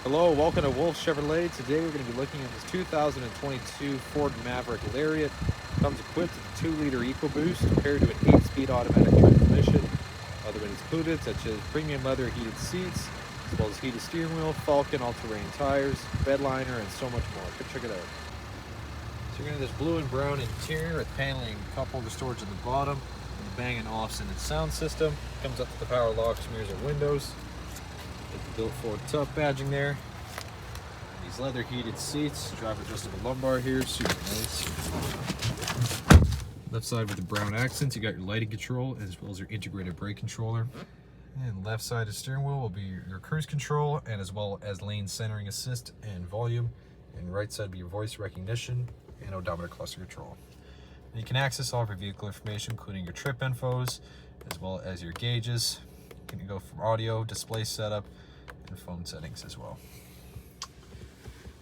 Hello, welcome to Wolfe Chevrolet. Today we're going to be looking at this 2022 Ford Maverick Lariat. Comes equipped with a 2-liter EcoBoost paired to an 8-speed automatic transmission. Other bits included such as premium leather heated seats, as well as heated steering wheel, Falcon all-terrain tires, bed liner, and so much more. Come check it out. So you're going to have this blue and brown interior with paneling, cup holder storage at the bottom, and the Bang & Olufsen sound system. Comes up with the power locks, mirrors, and windows. Built Ford Tough badging there. These leather heated seats, driver adjustable lumbar here, super nice. Left side with the brown accents, you got your lighting control as well as your integrated brake controller. And left side of the steering wheel will be your cruise control and as well as lane centering assist and volume. And right side will be your voice recognition and odometer cluster control. And you can access all of your vehicle information, including your trip infos as well as your gauges. You can go from audio, display setup, and phone settings as well.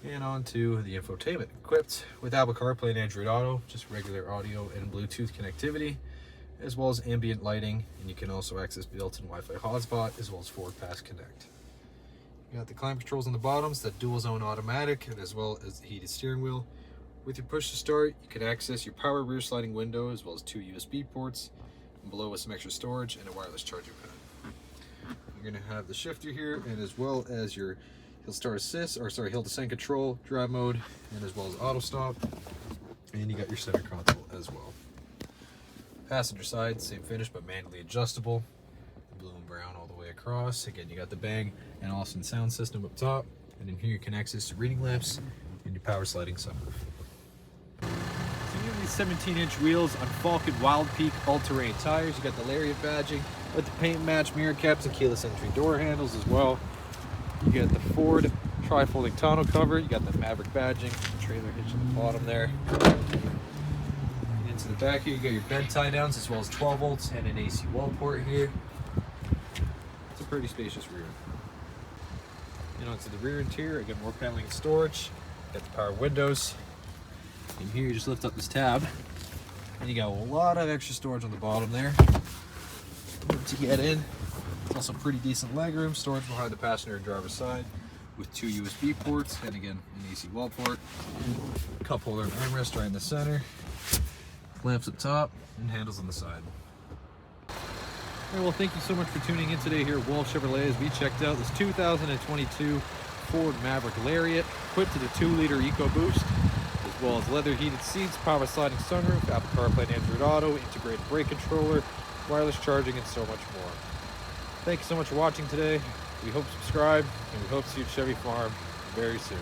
And on to the infotainment. Equipped with Apple CarPlay and Android Auto, just regular audio and Bluetooth connectivity, as well as ambient lighting, and you can also access built-in Wi-Fi hotspot, as well as Ford Pass Connect. You got the climate controls on the bottoms, that dual zone automatic, and as well as the heated steering wheel. With your push to start, you can access your power rear sliding window, as well as 2 USB ports, and below with some extra storage and a wireless charging pad. You're going to have the shifter here, and as well as your hill start assist, or sorry, hill descent control, drive mode, and as well as auto stop. And you got your center console as well. Passenger side, same finish but manually adjustable. Blue and brown all the way across. Again, you got the Bang & Olufsen sound system up top, and in here you can access your reading lamps and your power sliding sunroof. So you have these 17-inch wheels on Falcon Wild Peak all-terrain tires. You got the Lariat badging with the paint match mirror caps and keyless entry door handles as well. You get the Ford tri-folding tonneau cover. You got the Maverick badging, trailer hitch at the bottom there. And into the back here, you got your bed tie downs as well as 12 volts and an AC wall port here. It's a pretty spacious rear. And onto the rear interior, again, more paneling and storage. Got the power windows. And here you just lift up this tab, and you got a lot of extra storage on the bottom there to get in. It's also pretty decent legroom, storage behind the passenger and driver's side with 2 USB ports and again an AC wall port, cup holder and armrest right in the center, lamps up top, and handles on the side. Alright, well, thank you so much for tuning in today here at Wolfe Chevrolet as we checked out this 2022 Ford Maverick Lariat equipped with a 2-liter EcoBoost, as well as leather heated seats, power sliding sunroof, Apple CarPlay and Android Auto, integrated brake controller, wireless charging, and so much more. Thank you so much for watching today. We hope you subscribe, and we hope to see you at Chevy Farm very soon.